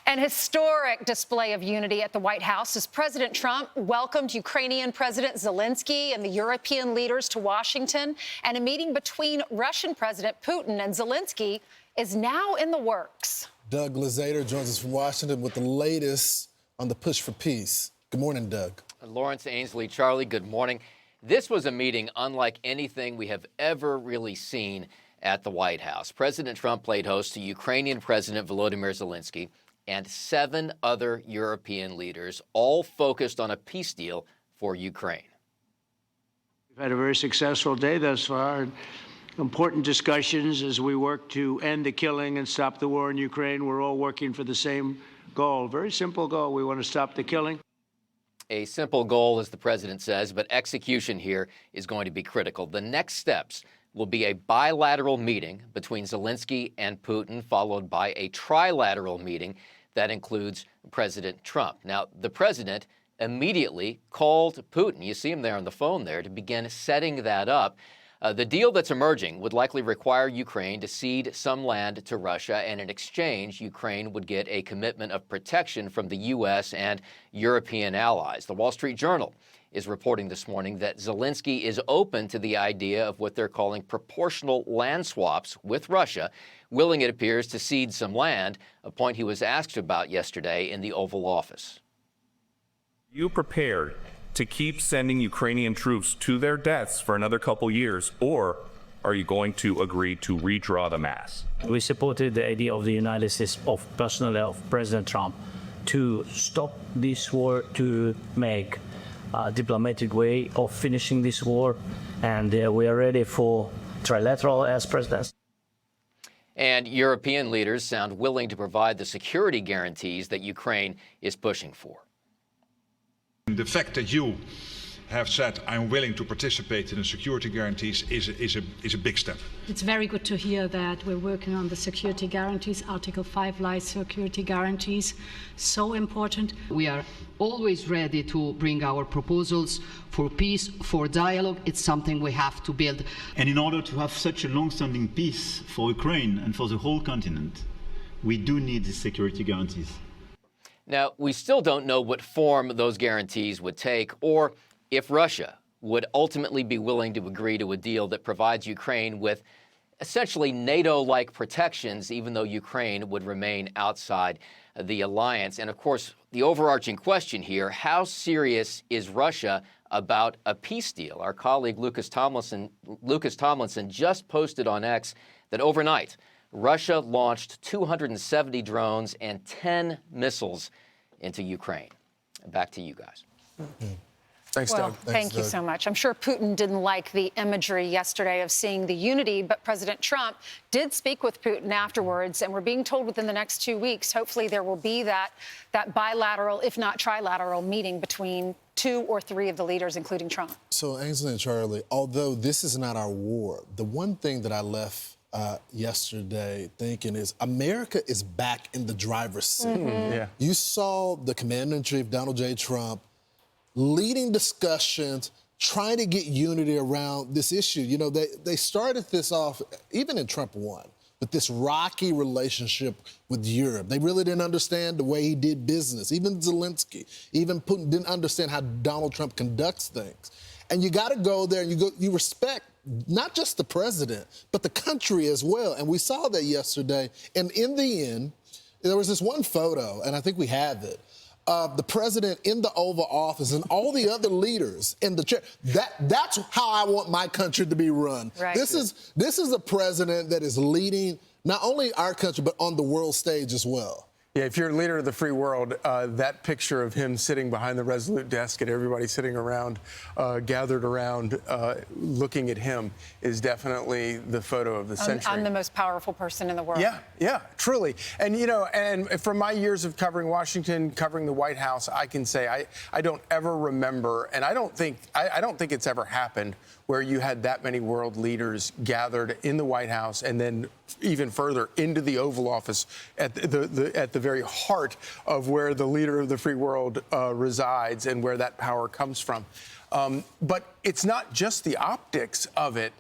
An historic display of unity at the White House as President Trump welcomed Ukrainian President Zelenskyy and the European leaders to Washington. And a meeting between Russian President Putin and Zelenskyy is now in the works. Doug Luzader joins us from Washington with the latest on the push for peace. Good morning, Doug. Lawrence, Ainsley, Charlie, good morning. This was a meeting unlike anything we have ever really seen at the White House. President Trump played host to Ukrainian President Volodymyr Zelenskyy and 7 other European leaders, all focused on a peace deal for Ukraine. We've had a very successful day thus far. Important discussions as we work to end the killing and stop the war in Ukraine. We're all working for the same goal, very simple goal. We want to stop the killing. A simple goal, as the president says, but execution here is going to be critical. The next steps will be a bilateral meeting between Zelenskyy and Putin, followed by a trilateral meeting that includes President Trump. Now, the president immediately called Putin, you see him there on the phone there, to begin setting that up. The deal that's emerging would likely require Ukraine to cede some land to Russia, and in exchange, Ukraine would get a commitment of protection from the U.S. and European allies. The Wall Street Journal is reporting this morning that Zelenskyy is open to the idea of what they're calling proportional land swaps with Russia, willing, it appears, to cede some land, a point he was asked about yesterday in the Oval Office. Are you prepared to keep sending Ukrainian troops to their deaths for another couple years, or are you going to agree to redraw the mass? We supported the idea of the United States, personally of President Trump, to stop this war, to make a diplomatic way of finishing this war, and we are ready for trilateral as presidents. And European leaders sound willing to provide the security guarantees that Ukraine is pushing for. The fact that you have said, I'm willing to participate in the security guarantees is a big step. It's very good to hear that we're working on the security guarantees. Article 5 lies security guarantees, so important. We are always ready to bring our proposals for peace, for dialogue. It's something we have to build. And in order to have such a long-standing peace for Ukraine and for the whole continent, we do need these security guarantees. Now, we still don't know what form those guarantees would take, or if Russia would ultimately be willing to agree to a deal that provides Ukraine with essentially NATO-like protections, even though Ukraine would remain outside the alliance. And of course, the overarching question here, how serious is Russia about a peace deal? Our colleague Lucas Tomlinson just posted on X that overnight, Russia launched 270 drones and 10 missiles into Ukraine. Back to you guys. Mm-hmm. Thanks, well, Doug. Thank you so much. I'm sure Putin didn't like the imagery yesterday of seeing the unity, but President Trump did speak with Putin afterwards, and we're being told within the next 2 weeks, hopefully there will be that bilateral, if not trilateral, meeting between 2 or 3 of the leaders, including Trump. So, Ainsley and Charlie, although this is not our war, the one thing that I left yesterday thinking is America is back in the driver's seat. Mm-hmm. Yeah. You saw the Commander-in-Chief, Donald J. Trump, leading discussions, trying to get unity around this issue. You know, they started this off, even in Trump 1, with this rocky relationship with Europe. They really didn't understand the way he did business. Even Zelenskyy, even Putin didn't understand how Donald Trump conducts things. And you got to go there and you respect not just the president, but the country as well. And we saw that yesterday. And in the end, there was this one photo, and I think we have it, of the president in the Oval Office and all the other leaders in the chair. That's how I want my country to be run. Right. This is a president that is leading not only our country, but on the world stage as well. Yeah, if you're a leader of the free world, that picture of him sitting behind the Resolute desk and everybody sitting around, gathered around, looking at him is definitely the photo of the century. I'm the most powerful person in the world. Yeah, truly. And, you know, and from my years of covering Washington, covering the White House, I can say I don't ever remember, and I don't think it's ever happened, where you had that many world leaders gathered in the White House and then even further into the Oval Office at the very heart of where the leader of the free world resides and where that power comes from. But it's not just the optics of it.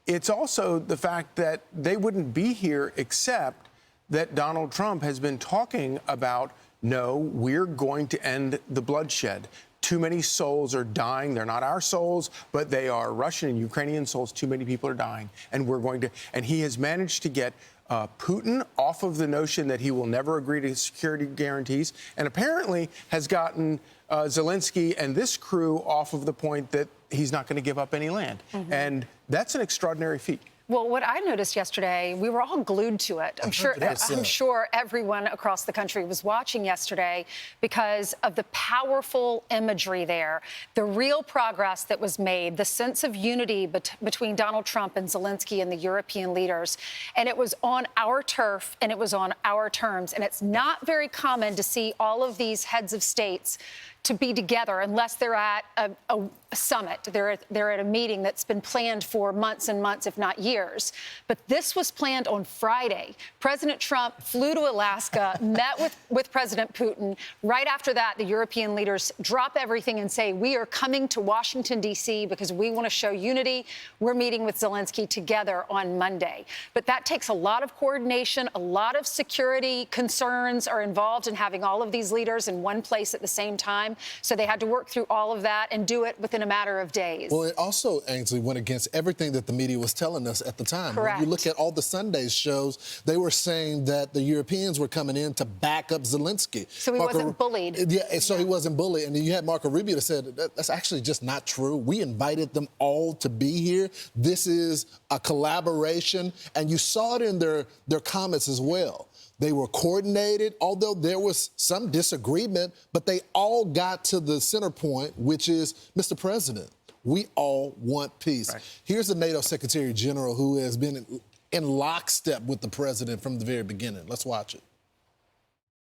It's also the fact that they wouldn't be here except that Donald Trump has been talking about, no, we're going to end the bloodshed. Too many souls are dying. They're not our souls, but they are Russian and Ukrainian souls. Too many people are dying. And we're going to, and he has managed to get Putin off of the notion that he will never agree to security guarantees, and apparently has gotten Zelenskyy and this crew off of the point that he's not going to give up any land. And that's an extraordinary feat. Well, what I noticed yesterday, we were all glued to it. I'm sure everyone across the country was watching yesterday because of the powerful imagery there, the real progress that was made, the sense of unity between Donald Trump and Zelenskyy and the European leaders. And it was on our turf and it was on our terms. And it's not very common to see all of these heads of states to be together unless they're at a summit. They're at a meeting that's been planned for months and months, if not years. But this was planned on Friday. President Trump flew to Alaska, met with President Putin. Right after that, the European leaders drop everything and say, we are coming to Washington, D.C. because we want to show unity. We're meeting with Zelenskyy together on Monday. But that takes a lot of coordination. A lot of security concerns are involved in having all of these leaders in one place at the same time. So they had to work through all of that and do it within a matter of days. Well, it also, Ainsley, went against everything that the media was telling us at the time. Correct. When you look at all the Sunday shows, they were saying that the Europeans were coming in to back up Zelenskyy. So he wasn't bullied. Yeah, so he wasn't bullied. And then you had Marco Rubio that said, that's actually just not true. We invited them all to be here. This is a collaboration. And you saw it in their comments as well. They were coordinated, although there was some disagreement, but they all got to the center point, which is, Mr. President, we all want peace. Right. Here's the NATO Secretary General who has been in lockstep with the president from the very beginning. Let's watch it.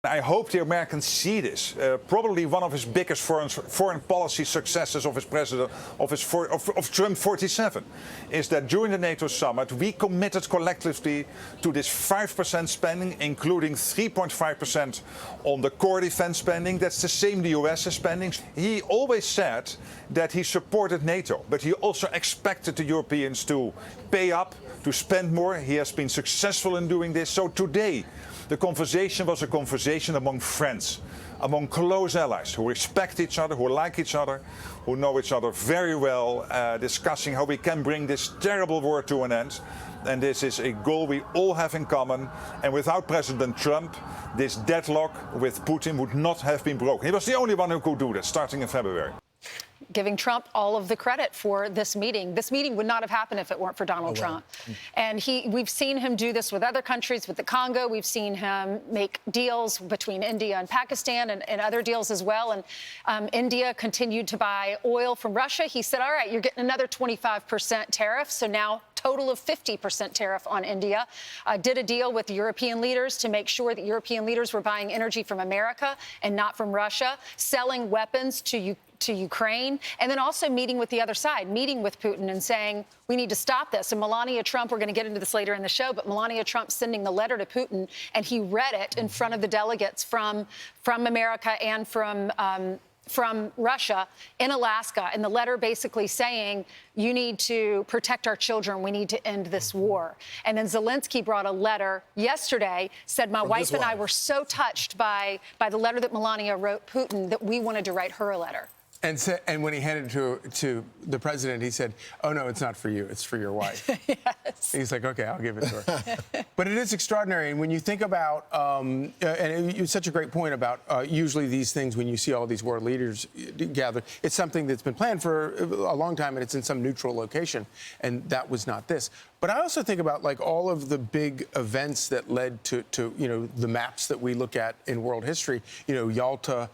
I hope the Americans see this. Probably one of his biggest foreign policy successes of his president, of Trump 47, is that during the NATO summit, we committed collectively to this 5% spending, including 3.5% on the core defense spending. That's the same the US is spending. He always said that he supported NATO, but he also expected the Europeans to pay up, to spend more. He has been successful in doing this. So today, the conversation was a conversation among friends, among close allies who respect each other, who like each other, who know each other very well, discussing how we can bring this terrible war to an end. And this is a goal we all have in common. And without President Trump, this deadlock with Putin would not have been broken. He was the only one who could do this, starting in February. Giving Trump all of the credit for this meeting. This meeting would not have happened if it weren't for Donald Trump. And we've seen him do this with other countries, with the Congo. We've seen him make deals between India and Pakistan and other deals as well. And India continued to buy oil from Russia. He said, all right, you're getting another 25% tariff. So now total of 50% tariff on India. Did a deal with the European leaders to make sure that European leaders were buying energy from America and not from Russia, selling weapons to Ukraine, and then also meeting with the other side, meeting with Putin and saying, we need to stop this. And Melania Trump, we're going to get into this later in the show, but Melania Trump sending the letter to Putin, and he read it in front of the delegates from America and from Russia in Alaska, and the letter basically saying, you need to protect our children. We need to end this war. And then Zelenskyy brought a letter yesterday, said, my wife and I were so touched by the letter that Melania wrote Putin that we wanted to write her a letter. And when he handed it to the president, he said, oh, no, it's not for you. It's for your wife. Yes. He's like, OK, I'll give it to her. But it is extraordinary. And when you think about, and it's such a great point about usually these things, when you see all these world leaders gathered, it's something that's been planned for a long time, and it's in some neutral location. And that was not this. But I also think about like all of the big events that led to the maps that we look at in world history, Yalta,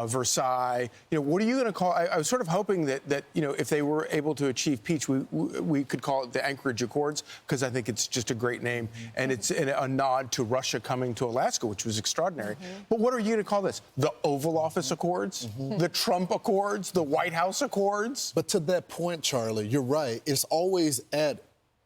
Versailles. What are you going to call? I was sort of hoping that if they were able to achieve peace, we could call it the Anchorage Accords, because I think it's just a great name, and it's a nod to Russia coming to Alaska, which was extraordinary. But what are you going to call this? The Oval Office Accords, the Trump Accords, the White House Accords? But to that point, Charlie, you're right. It's always at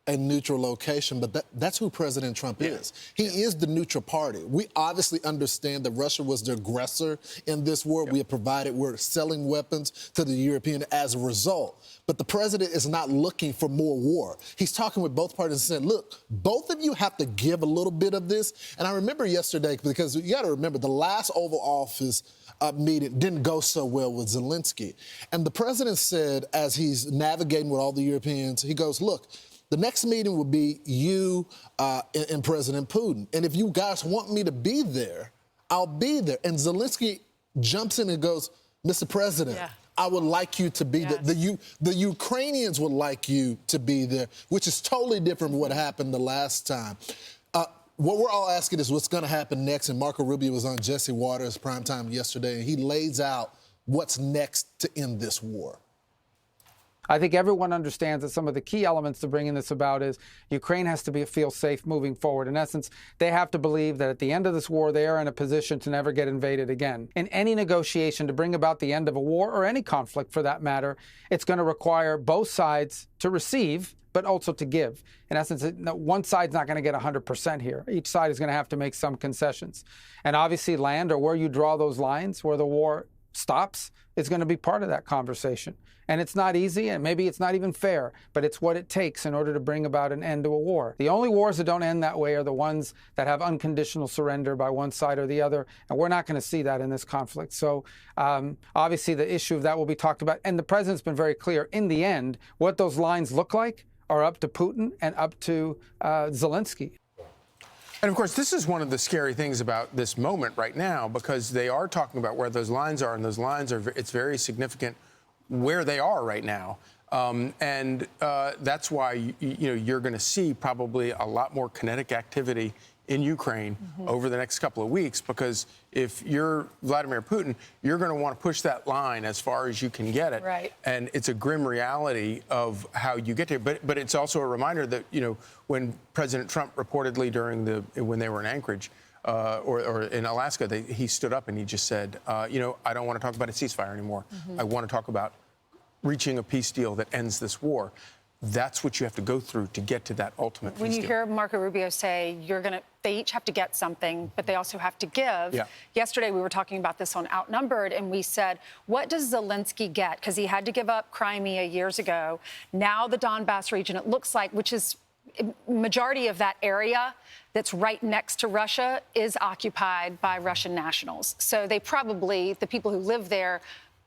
a neutral location, but that's who President Trump is. He is the neutral party. We obviously understand that Russia was the aggressor in this war. We're selling weapons to the European as a result. But the president is not looking for more war. He's talking with both parties and saying, look, both of you have to give a little bit of this. And I remember yesterday, because you got to remember, the last Oval Office meeting didn't go so well with Zelenskyy. And the president said, as he's navigating with all the Europeans, he goes, look, the next meeting will be you and President Putin. And if you guys want me to be there, I'll be there. And Zelenskyy jumps in and goes, Mr. President, I would like you to be there. The Ukrainians would like you to be there, which is totally different from what happened the last time. What we're all asking is what's going to happen next. And Marco Rubio was on Jesse Waters' primetime yesterday, and he lays out what's next to end this war. I think everyone understands that some of the key elements to bringing this about is Ukraine has to feel safe moving forward. In essence, they have to believe that at the end of this war, they are in a position to never get invaded again. In any negotiation to bring about the end of a war, or any conflict for that matter, it's going to require both sides to receive, but also to give. In essence, one side's not going to get 100% here. Each side is going to have to make some concessions. And obviously land, or where you draw those lines, where the war stops, is going to be part of that conversation. And it's not easy, and maybe it's not even fair, but it's what it takes in order to bring about an end to a war. The only wars that don't end that way are the ones that have unconditional surrender by one side or the other, and we're not going to see that in this conflict. So obviously the issue of that will be talked about, and the president's been very clear. In the end, what those lines look like are up to Putin and up to Zelenskyy. And of course, this is one of the scary things about this moment right now, because they are talking about where those lines are, and those lines are, it's very significant where they are right now. That's why you're going to see probably a lot more kinetic activity in Ukraine over the next couple of weeks, because if you're Vladimir Putin, you're going to want to push that line as far as you can get it. Right. And it's a grim reality of how you get there. But it's also a reminder that, when President Trump reportedly when they were in Anchorage or in Alaska, he stood up and he just said, I don't want to talk about a ceasefire anymore. I want to talk about reaching a peace deal that ends this war. That's what you have to go through to get to that ultimate peace deal. When you hear Marco Rubio say they each have to get something, but they also have to give. Yeah. Yesterday, we were talking about this on Outnumbered, and we said, what does Zelenskyy get? Because he had to give up Crimea years ago. Now the Donbass region, it looks like, which is majority of that area that's right next to Russia, is occupied by Russian nationals. So they probably, the people who live there,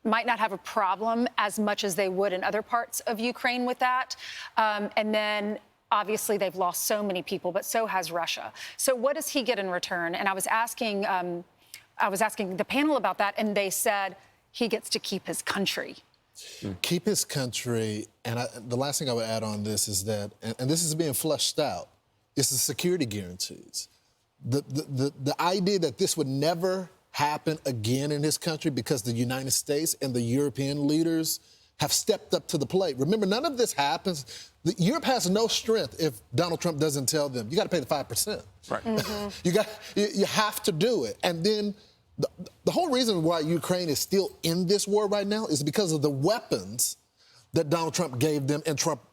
might not have a problem as much as they would in other parts of Ukraine with that. And then, obviously, they've lost so many people, but so has Russia. So what does he get in return? And I was asking the panel about that, and they said he gets to keep his country. Keep his country. And the last thing I would add on this is that, and this is being fleshed out, is the security guarantees. The idea that this would never happen again in his country because the United States and the European leaders have stepped up to the plate. Remember, none of this happens. Europe has no strength if Donald Trump doesn't tell them, you got to pay the 5%. Right. You have to do it. And then the whole reason why Ukraine is still in this war right now is because of the weapons that Donald Trump gave them in Trump's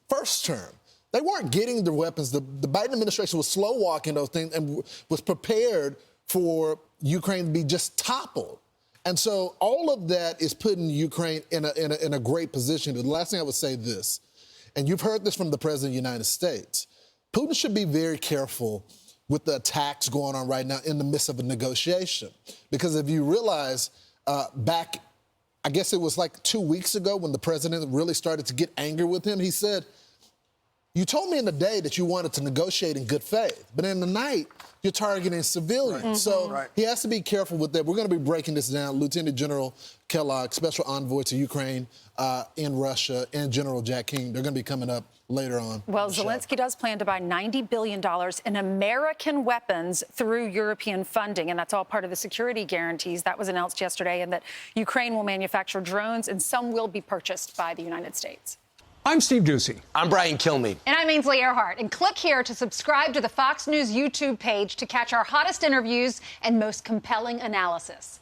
first term. They weren't getting the weapons. The Biden administration was slow walking those things and was prepared for Ukraine to be just toppled. And so all of that is putting Ukraine in a great position. The last thing I would say this, and you've heard this from the President of the United States, Putin should be very careful with the attacks going on right now in the midst of a negotiation. Because if you realize back, I guess it was like 2 weeks ago when the president really started to get angry with him, he said, you told me in the day that you wanted to negotiate in good faith, but in the night, you're targeting civilians. Right. So he has to be careful with that. We're going to be breaking this down. Lieutenant General Kellogg, Special Envoy to Ukraine in Russia, and General Jack King, they're going to be coming up later on. Well, Zelenskyy does plan to buy $90 billion in American weapons through European funding, and that's all part of the security guarantees. That was announced yesterday, and that Ukraine will manufacture drones, and some will be purchased by the United States. I'm Steve Doocy. I'm Brian Kilmeade. And I'm Ainsley Earhart. And click here to subscribe to the Fox News YouTube page to catch our hottest interviews and most compelling analysis.